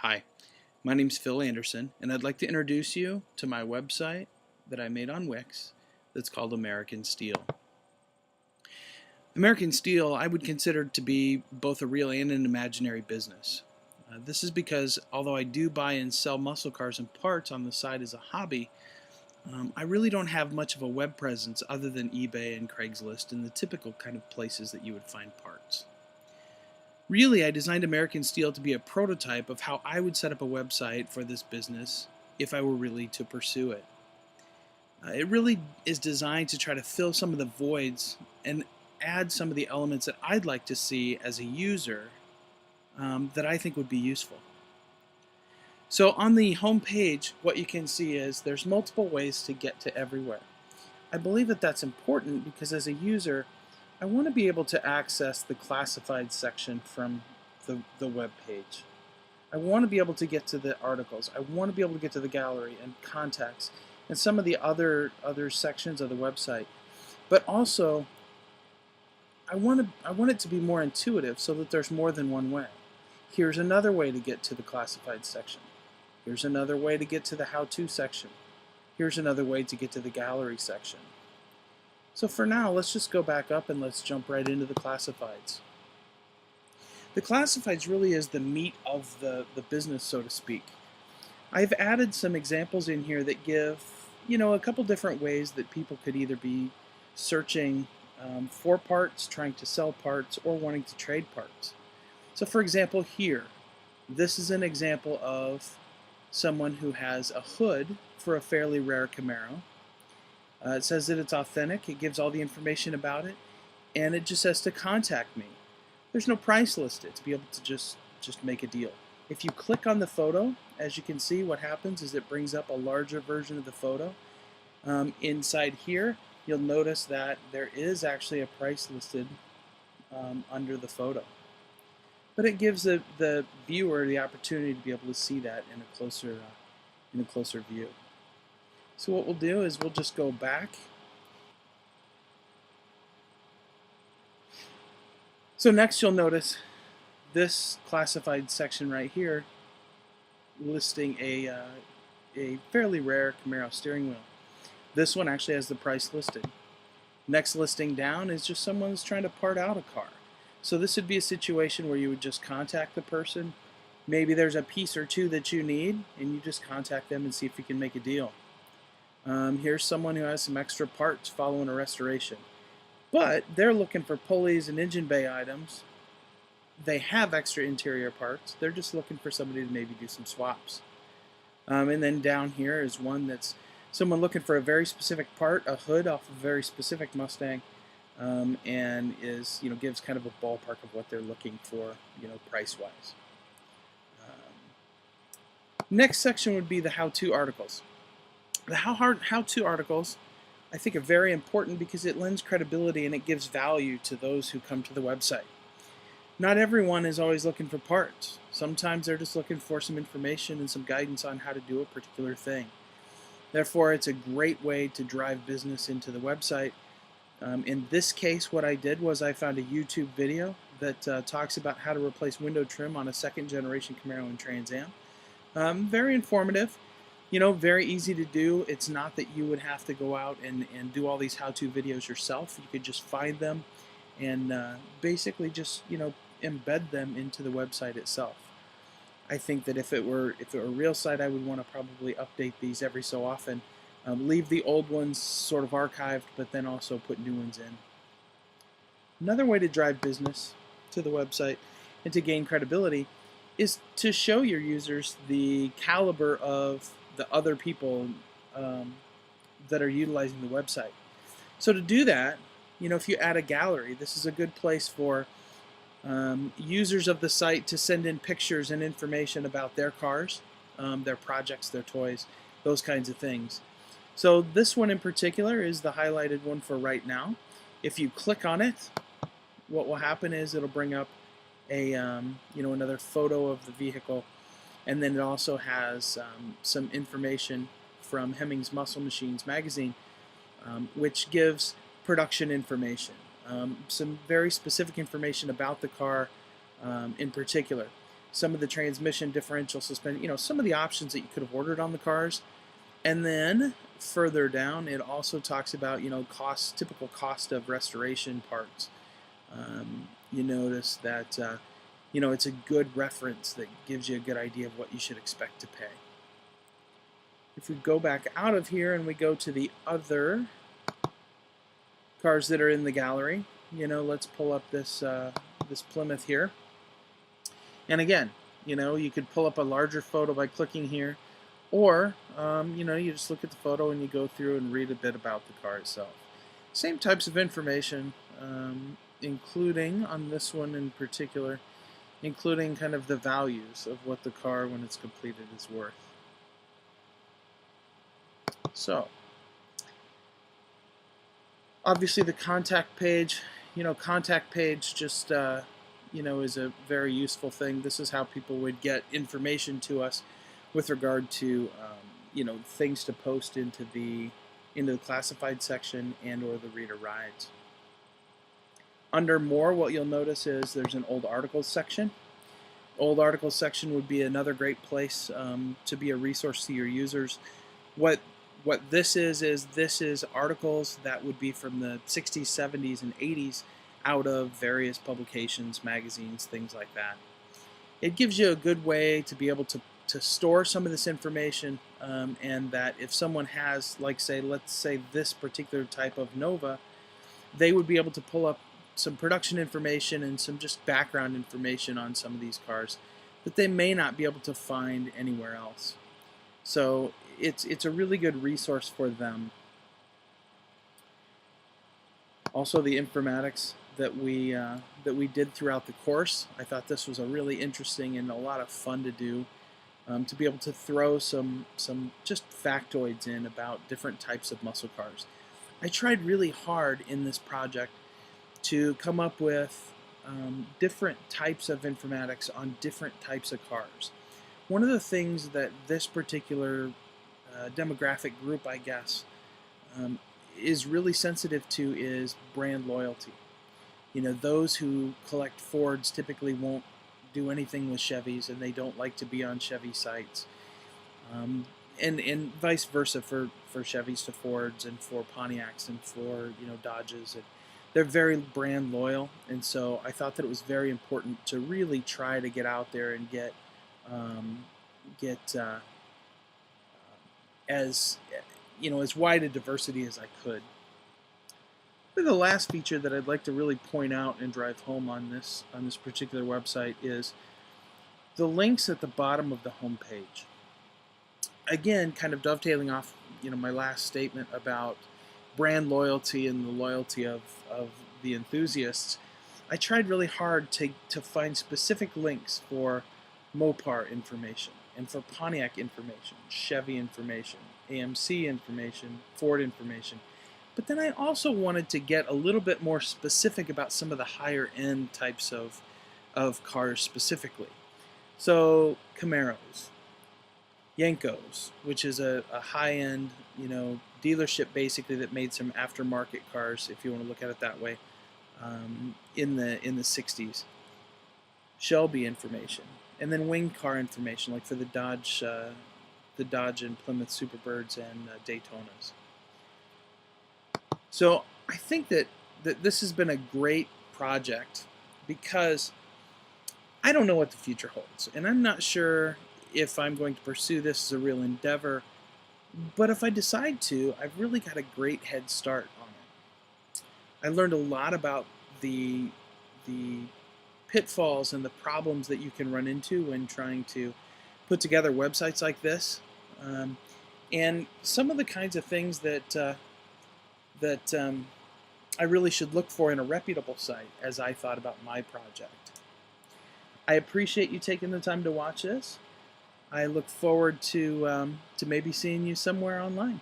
Hi, my name's Phil Anderson, and I'd like to introduce you to my website that I made on Wix that's called American Steel. American Steel I would consider to be both a real and an imaginary business. This is because although I do buy and sell muscle cars and parts on the side as a hobby, I really don't have much of a web presence other than eBay and Craigslist and the typical kind of places that you would find parts. Really, I designed American Steel to be a prototype of how I would set up a website for this business if I were really to pursue it. It really is designed to try to fill some of the voids and add some of the elements that I'd like to see as a user that I think would be useful. So on the home page, what you can see is there's multiple ways to get to everywhere. I believe that that's important because as a user, I want to be able to access the classified section from the web page. I want to be able to get to the articles. I want to be able to get to the gallery and contacts and some of the other sections of the website. But also, I want it to be more intuitive so that there's more than one way. Here's another way to get to the classified section. Here's another way to get to the how-to section. Here's another way to get to the gallery section. So for now, let's just go back up and let's jump right into the classifieds. The classifieds really is the meat of the business, so to speak. I've added some examples in here that give, a couple different ways that people could either be searching for parts, trying to sell parts, or wanting to trade parts. So for example here, this is an example of someone who has a hood for a fairly rare Camaro. It says that it's authentic, it gives all the information about it, and it just says to contact me. There's no price listed to be able to just make a deal. If you click on the photo, as you can see, what happens is it brings up a larger version of the photo. Inside here, you'll notice that there is actually a price listed under the photo. But it gives the viewer the opportunity to be able to see that in a closer view. So what we'll do is we'll just go back. So next you'll notice this classified section right here listing a fairly rare Camaro steering wheel. This one actually has the price listed. Next listing down is just someone who's trying to part out a car. So this would be a situation where you would just contact the person. Maybe there's a piece or two that you need and you just contact them and see if you can make a deal. Here's someone who has some extra parts following a restoration. But they're looking for pulleys and engine bay items. They have extra interior parts. They're just looking for somebody to maybe do some swaps. And then down here is one that's someone looking for a very specific part, a hood off a very specific Mustang, and is gives kind of a ballpark of what they're looking for, price-wise. Next section would be the how-to articles. The how-to articles, I think, are very important because it lends credibility and it gives value to those who come to the website. Not everyone is always looking for parts. Sometimes they're just looking for some information and some guidance on how to do a particular thing. Therefore, it's a great way to drive business into the website. In this case, what I did was I found a YouTube video that talks about how to replace window trim on a second-generation Camaro and Trans Am. Very informative. Very easy to do. It's not that you would have to go out and do all these how-to videos yourself. You could just find them and basically just embed them into the website itself. I think that if it were a real site, I would want to probably update these every so often. Leave the old ones sort of archived, but then also put new ones in. Another way to drive business to the website and to gain credibility is to show your users the caliber of the other people that are utilizing the website. So to do that, if you add a gallery, this is a good place for users of the site to send in pictures and information about their cars, their projects, their toys, those kinds of things. So this one in particular is the highlighted one for right now. If you click on it, what will happen is it'll bring up a another photo of the vehicle, and then it also has some information from Hemming's Muscle Machines magazine, which gives production information, some very specific information about the car in particular. some of the transmission, differential, suspension, some of the options that you could have ordered on the cars. And then further down, it also talks about, typical cost of restoration parts. You notice that, it's a good reference that gives you a good idea of what you should expect to pay. If we go back out of here and we go to the other cars that are in the gallery, let's pull up this this Plymouth here. And again, you could pull up a larger photo by clicking here, or you just look at the photo and you go through and read a bit about the car itself. Same types of information, including on this one in particular, including kind of the values of what the car, when it's completed, is worth. So, obviously the contact page, just, is a very useful thing. This is how people would get information to us with regard to, things to post into the classified section and or the reader rides. Under more, what you'll notice is there's an old articles section. Old articles section would be another great place to be a resource to your users. What this is articles that would be from the 60s, 70s, and 80s out of various publications, magazines, things like that. It gives you a good way to be able to store some of this information, and that if someone has, let's say this particular type of Nova, they would be able to pull up some production information and some just background information on some of these cars that they may not be able to find anywhere else. So it's a really good resource for them. Also, the informatics that we did throughout the course, I thought this was a really interesting and a lot of fun to do, to be able to throw some just factoids in about different types of muscle cars. I tried really hard in this project to come up with different types of informatics on different types of cars. One of the things that this particular demographic group, I guess, is really sensitive to is brand loyalty. Those who collect Fords typically won't do anything with Chevys, and they don't like to be on Chevy sites. And vice versa for Chevys to Fords, and for Pontiacs, and for Dodges. And they're very brand loyal, and so I thought that it was very important to really try to get out there and get as wide a diversity as I could. The last feature that I'd like to really point out and drive home on this particular website is the links at the bottom of the home page. Again, kind of dovetailing off my last statement about brand loyalty and the loyalty of the enthusiasts, I tried really hard to find specific links for Mopar information, and for Pontiac information, Chevy information, AMC information, Ford information. But then I also wanted to get a little bit more specific about some of the higher end types of cars specifically. So Camaros, Yenkos, which is a high-end, dealership basically that made some aftermarket cars, if you want to look at it that way, in the 60s. Shelby information, and then wing car information, like for the Dodge and Plymouth Superbirds and Daytonas. So I think that this has been a great project, because I don't know what the future holds, and I'm not sure if I'm going to pursue this as a real endeavor, but if I decide to, I've really got a great head start on it. I learned a lot about the pitfalls and the problems that you can run into when trying to put together websites like this, and some of the kinds of things that I really should look for in a reputable site as I thought about my project. I appreciate you taking the time to watch this. I look forward to maybe seeing you somewhere online.